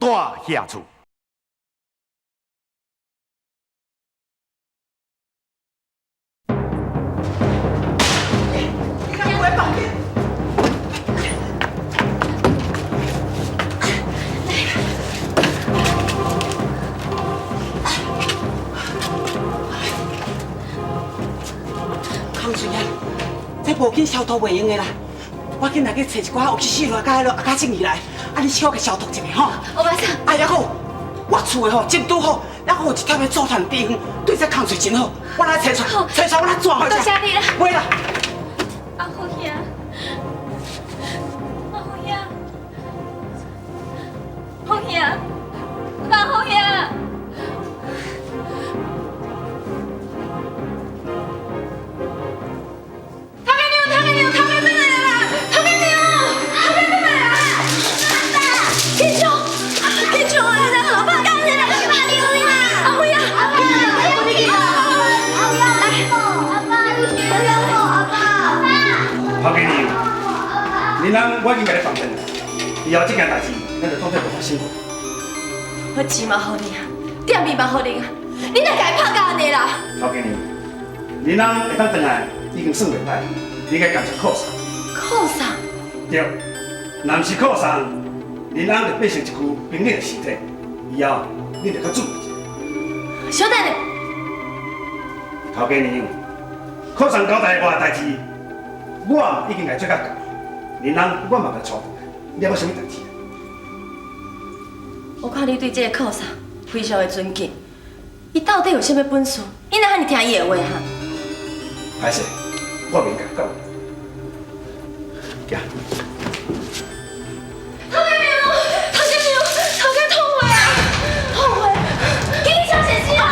大下厝。康水啊，这无紧消毒袂用的啦，我紧来去找一寡有去洗落甲迄落阿卡精来，啊你小给消毒一下吼。我马上。啊，还好，我厝的吼真拄好，然后有一条的煮炭地方，对这康水真好，我来找出，我来抓好多谢你啦。袂啦。阿虎兄，阿虎兄，虎兄，阿虎兄。抛给你，你人我已经甲你放心了，以后这件代志，咱就当作无发生过。我钱嘛好你啊，店面嘛好你啊，你哪该拍到安尼啦？抛给你，你人会当回来已经算袂歹，你该感谢靠山。靠啥？对，若毋是靠山，你人就变成一具冰冷的尸体，以后你就较注意一下。小等下，头家娘，靠山交代我的代志。我已经来做到够，连人我嘛甲带，你还要什么代志？我看你对这个靠山非常的尊敬，伊到底有啥物本事？你哪遐尼听伊的话哈？歹势，我袂甲讲。行。陶家娘，陶家痛悔啊！后悔，给你小血迹啊！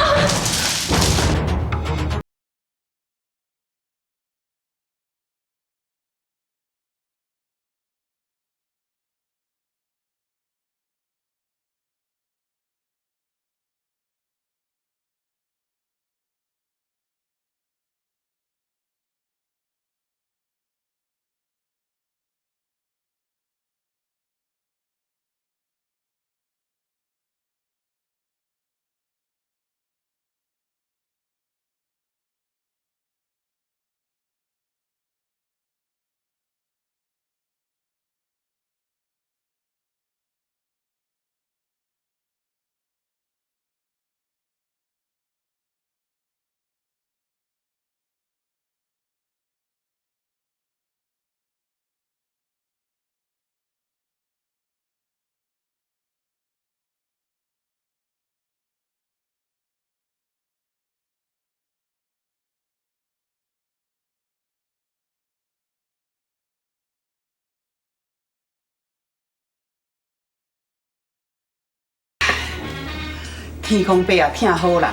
天公伯也疼好人啦，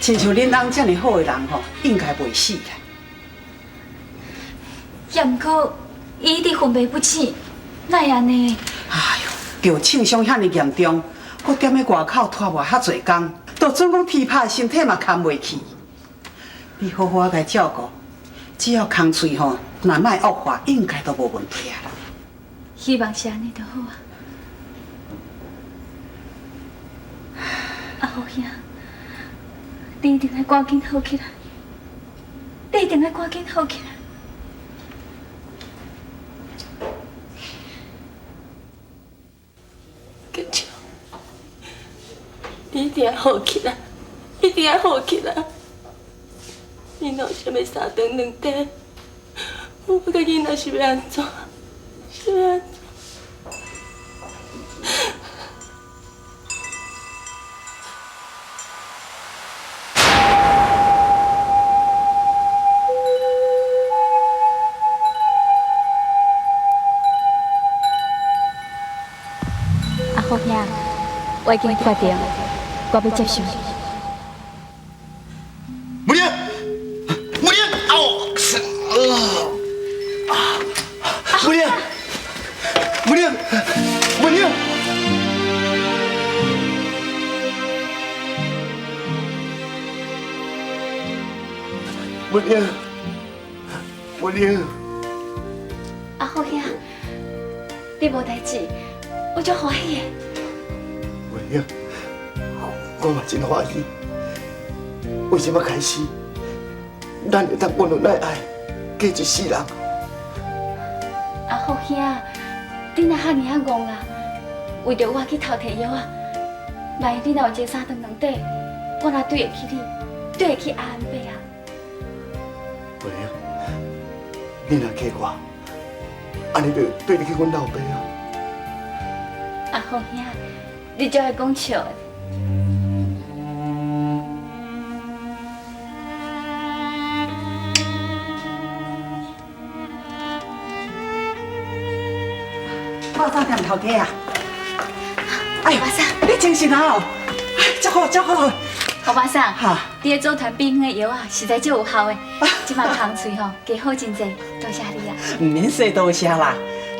亲像恁翁这么好的人吼，应该袂死啦。也毋过，伊一直昏迷不起，哪会安尼？哎呦，着庆伤遐尼严重，搁踮咧外口拖偌遐侪工，都总讲天拍身体嘛扛袂起。你好好甲照顾，只要空喙吼，若莫恶化，应该都无问题啊啦。希望是安尼就好啊。阿虎兄，你一定要赶紧好起来，你一定要赶紧好起来。建昌，你一定要好起来，一定要好起来。你若有啥物三长两短，我甲囡仔是要安怎？是要安怎？阿虎兄，我已经决定，我要接受你。母娘，母娘，母娘，母娘，母娘，母娘，母娘。阿虎兄，你无代志，我足欢喜的。英，我嘛真欢喜。为什么开始，咱会当温润爱爱，过一世人？阿福兄，你若遐尼啊戆啊，为着我去偷摕药啊，万一你若有一个三长两短，我哪对得起你，对得起阿安伯啊？文英，你若嫁我，安尼就对得起阮老爸啊。阿福兄，你就爱讲笑的。我早点头家啊！哎，巴桑，你精神啊！哎，足好足好。胡巴桑，哈，你的组团变远的药啊，实在真有效的。即摆空喙吼，加好真济，多谢你啊！唔免说多谢啦。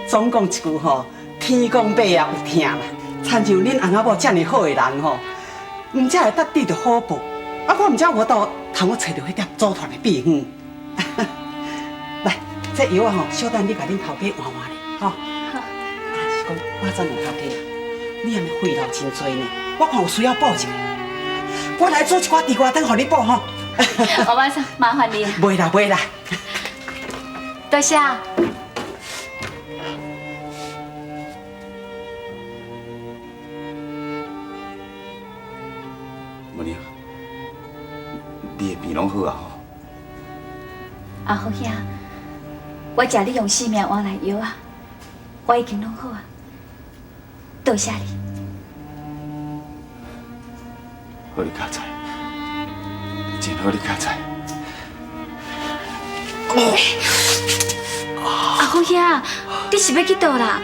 总讲一句吼，天公伯也有听啦。参像恁翁仔某遮尼好的人吼，唔才会得得到好报。啊，我唔知我倒通我找到迄点组团的秘远。来，这药啊吼，小等你甲恁头家换换咧，吼。好，啊，是讲我怎样头家啊？你安尼费劳真多呢，我看有需要补一下。我来做一寡地瓜汤，互你补吼。胡巴桑，麻烦你啊！袂啦袂啦。多谢。文英，你的病拢好啊吼。阿福兄，我食你用性命换来药啊，我已经拢好啊，多谢你。好你加菜，真好你加菜。阿福兄，你是要去倒啦？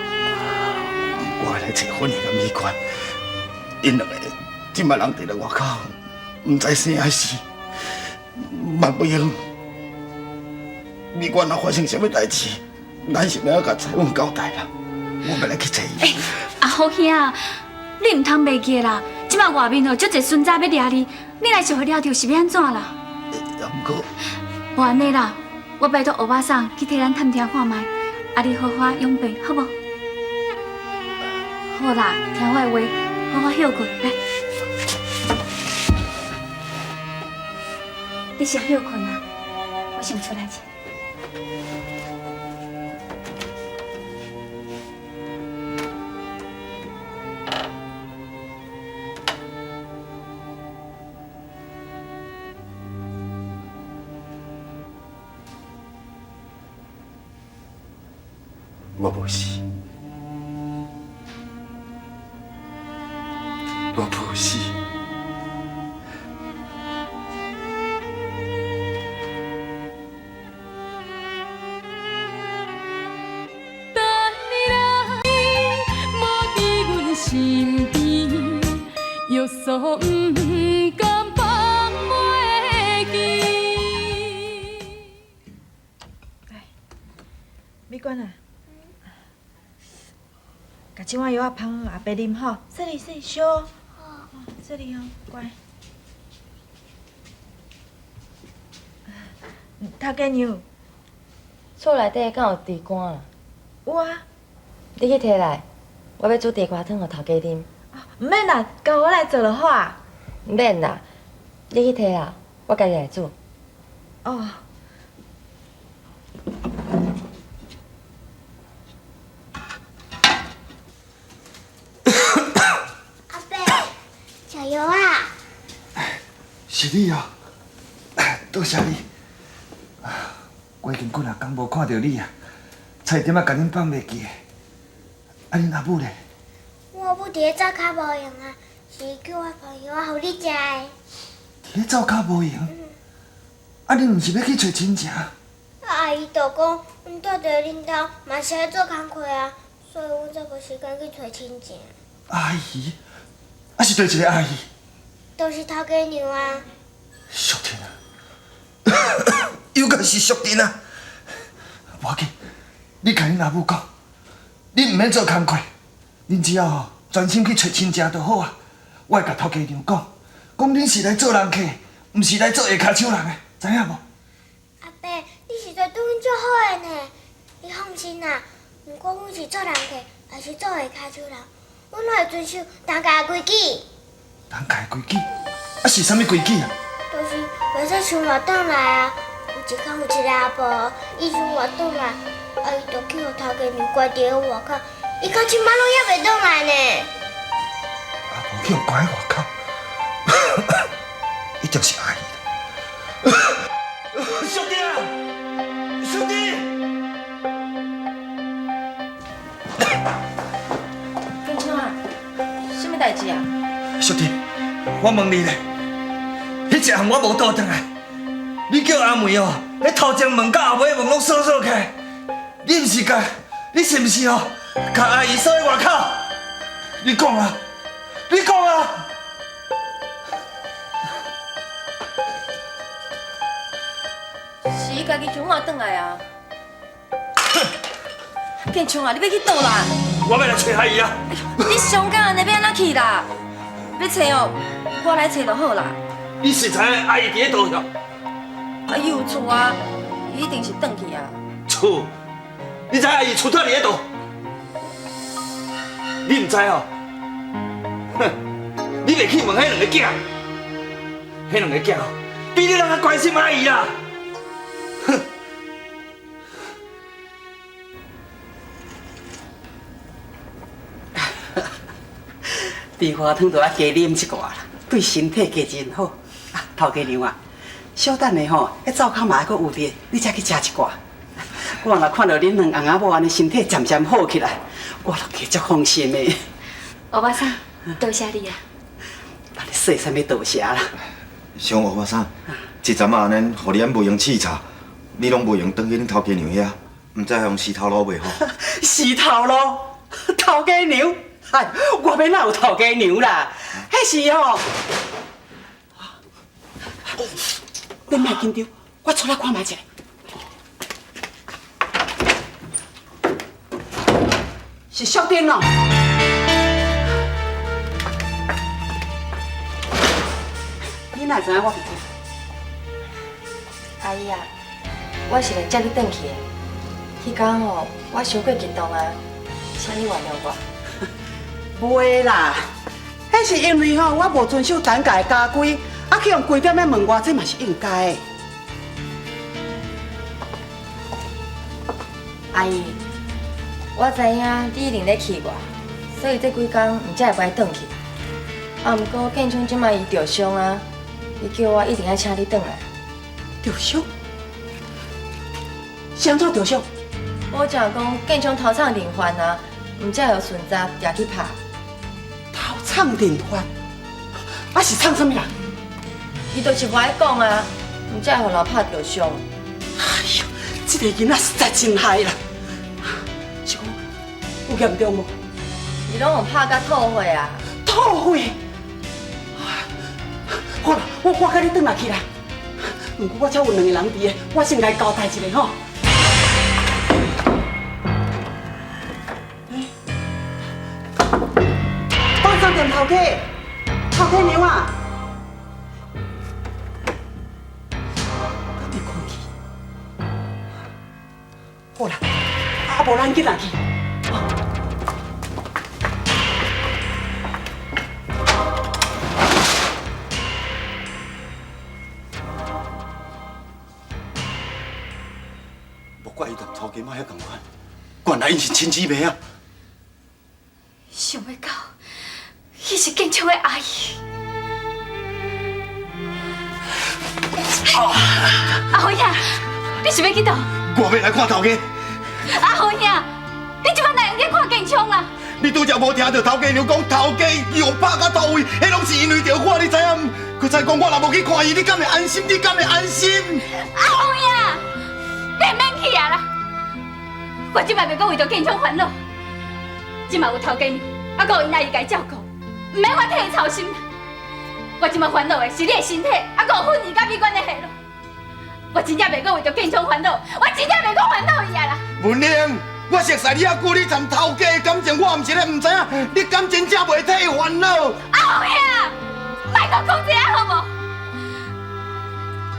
我要来找婚姻甲美冠，因两个即摆人伫咧外口，唔知生还是万不幸。美冠若发生什么代志，咱是要甲彩云交代啦。我要来去找伊。阿福兄，你唔通袂记啦！即摆外面哦，足侪孙仔要掠你，你若是互掠着，是要安怎啦？也毋过，无安尼啦，我拜托欧巴桑去替咱探听看卖，啊，你好好养病，好无？好啦，听我的话，好好休困，来。你先休困啊，我先出来一下。我无死，我无死。等你来，无伫阮身边，约束不敢放袂记。美冠啊，把这碗药啊放阿伯啉吼，这里烧，这里哦，乖。头家娘，厝内底敢有地瓜啊？有啊，你去摕来，我要煮地瓜汤互头家啉。唔免啦，交我来做就好啊。唔免啦，你去摕啦，我家己来煮。哦。阿伯，小油啊！是你哦，多谢你。我已经几啊天无看到你啊，差点仔甲恁放袂记。啊，恁阿母咧？我母伫咧灶骹无用啊，是叫我放药啊，互你食的。伫咧灶骹无用。啊，恁毋是要去找亲情？阿姨就讲，阮住伫恁兜嘛是爱做工课啊，所以阮才无时间去找亲情。阿姨，啊是对一个阿姨？都是头家娘啊。淑婷啊，又敢是淑婷啊！无要紧，你甲恁阿母讲，恁毋免做工课，恁只要吼专心去找亲情就好啊。我会甲头家娘讲，讲恁是来做人客，毋是来做下骹手人的，知影无？阿伯，你实在对阮足好的呢。你放心啦，毋管阮是做人客，还是做下骹手人，阮会遵守当家规矩，当家规矩，是啥物规矩啊？就是袂使伤晚转来啊。有一天有一个阿婆，伊伤晚转来，伊就去互头家娘关伫咧外口，伊到今晚拢还袂转来呢。阿婆去关在外口，一定是阿姨。兄弟啊，兄弟！建昌啊，什么代志啊？兄弟，我问你咧，迄一项我无倒转来，你叫阿梅哦，迄头前门甲后尾门拢锁起来，你是毋是哦，甲阿姨锁在外口？你讲啊，你讲啊！是伊家己从我转来啊！建昌啊，你要去倒啦？我要来找阿姨啊！你上港安尼要安怎去啦？要找哦，我来找就好啦。你是知影阿姨伫咧倒呀？啊，伊有厝啊，伊一定是转去啊。厝？你知阿姨厝蹛伫咧倒？你唔知哦？哼！你袂去问迄两个囝，迄两个囝比你人较关心阿姨啦！哼！地花汤就要加啉一寡啦，对身体加真好。啊，头家娘啊，小等下吼，迄灶口嘛还阁有滴，你才去食一寡。我若看到恁两翁仔某安尼身体渐渐好起来，我就加足放心的。欧巴桑，多谢你啊！把你说啥物多谢啦？上欧巴桑，一阵仔安尼，互你袂用试茶，你拢袂用转去恁头家娘遐，毋知用死头路袂好？死头路，头家娘，哎，我要哪有头家娘啦？迄是哦。你莫紧张，我出来看卖者。是小丁哦。你哪知影我伫遮？阿姨啊，我是来接你转去的。迄天吼，我伤过激动啊，请你原谅我。袂啦，迄是因为吼我无遵守当家的家规，啊去用规点的问我，这嘛是应该的。阿姨，我知影你一定咧气我，所以这几天毋才会来转去。啊，毋过建昌即摆伊受伤啊，伊叫我一定要请你转来。受伤？是安怎受伤？我正讲建昌头厂连环啊，毋才会顺杂抓去拍。头创连环，啊是创什么人？伊就是无爱讲啊，毋才会互人拍着伤。哎呦，这个囡仔实在真害啦！是讲有严重无？伊拢有拍甲吐血啊！吐血？好啦，我甲你转来去啦。不过我才有两个人伫的，我先来交代一下吼。放上点头家，头家娘啊！敢会困去？好啦，啊无咱紧来去。莫怪伊同头家妈遐共款，原来因是亲姊妹啊！想要到，伊是建昌的阿姨。阿红兄，你是要去倒？我要来看头家。阿红兄，你即摆哪用去看建昌啦？你拄则无听到头家娘讲头家用拍甲到位，迄拢是因为着我，你知影？佮再讲我若无去看伊，你敢会安心？你敢会安心？阿红兄，你免去啊啦！我即摆袂讲为着建昌烦恼，即摆有头家娘，还佮有因阿姨家照顾，唔免我替伊操心啦。我即摆烦恼的是你的身体，还佮有婚姻甲美观的下落。我真正袂讲为着建昌烦恼，我真正袂讲烦恼伊啊啦。文玲，我熟悉你啊久，你谈头家的感情，我毋是咧唔知影，你敢真正袂替伊烦恼？阿红兄，莫搁讲这样好无？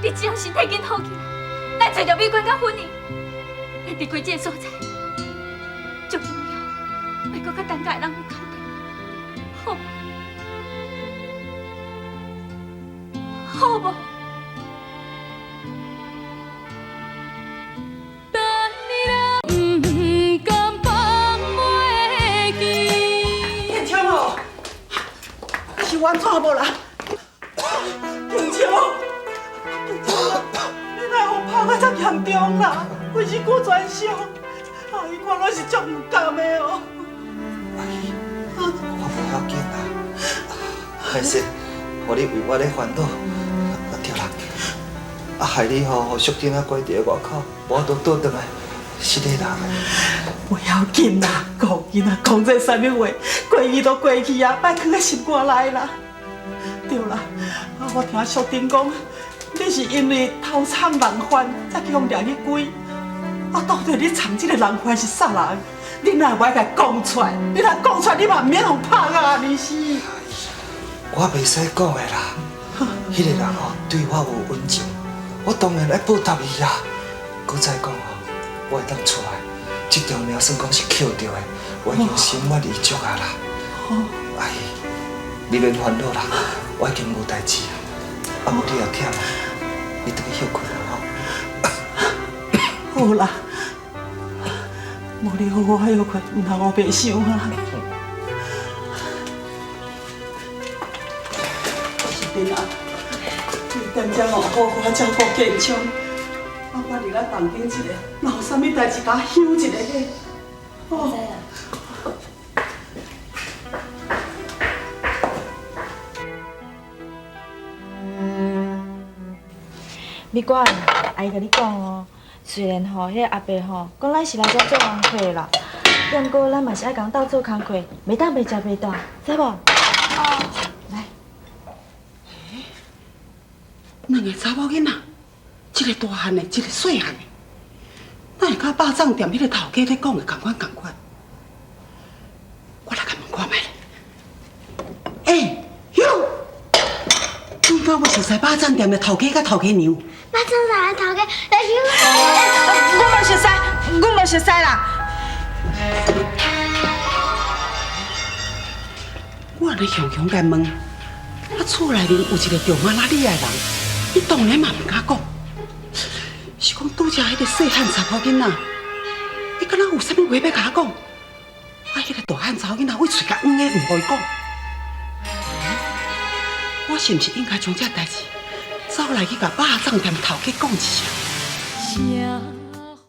你只要身体紧好起来，咱找着美观甲婚姻，咱离开这个所在，从今以后，莫搁甲当家的人有交代。是完全无啦。景秋，你哪有拍到这严重啦？规身躯全伤，阿姨看拢是足唔甘的哦。阿姨，我无要紧啦，歹势，互你为我咧烦恼，对啦，害你互淑珍啊关伫咧外口，无都倒转来，失礼人。不要紧啦，讲囡仔讲这啥物话，过去都过去啊，别放在心肝内啦。对啦，我听淑珍讲，你是因为偷藏人犯，才去互抓去关。到底你藏这个人犯是啥人？你若袂甲讲出来，你若讲出来，你嘛免互拍啊，你是。我袂使讲的啦，迄个人吼对我有恩情，我当然爱报答伊啊。搁再讲吼，我会当出来，这条命算讲是捡到的，我已经心满意足啊啦。阿姨，你免烦恼啦，我已经无代志啊。啊，无你也忝啊，你倒去休困啦吼。好啦，无你好好休困，唔通我白想啊。是的啊，你点才好好照顾健昌。我入来房间一下，若有啥物代志，甲我休一下咧。知啊。美管，阿姨甲你讲哦，虽然吼，迄个阿伯吼讲咱是来遮做工课啦，不过咱嘛是爱共斗做工课，袂当袂食袂大，知无？来，两个查某囡仔，一个大汉的，一个细汉的，哪会甲肉粽店迄个头家咧讲的同款？我来甲问看卖哟，应该我熟悉肉粽店的头家甲头家娘。肉粽店的头家就是我无熟悉，我无熟悉啦。我咧雄雄甲问，啊厝内面有一个叫马拉里的人，伊当然嘛唔敢讲。是讲拄则迄个细汉查某囡仔，伊敢若有啥物话要甲我讲？啊，迄个大汉查某囡仔为嘴甲黄的，唔互伊讲。我是毋是应该将这代志走来去甲肉粽店头家讲一声？是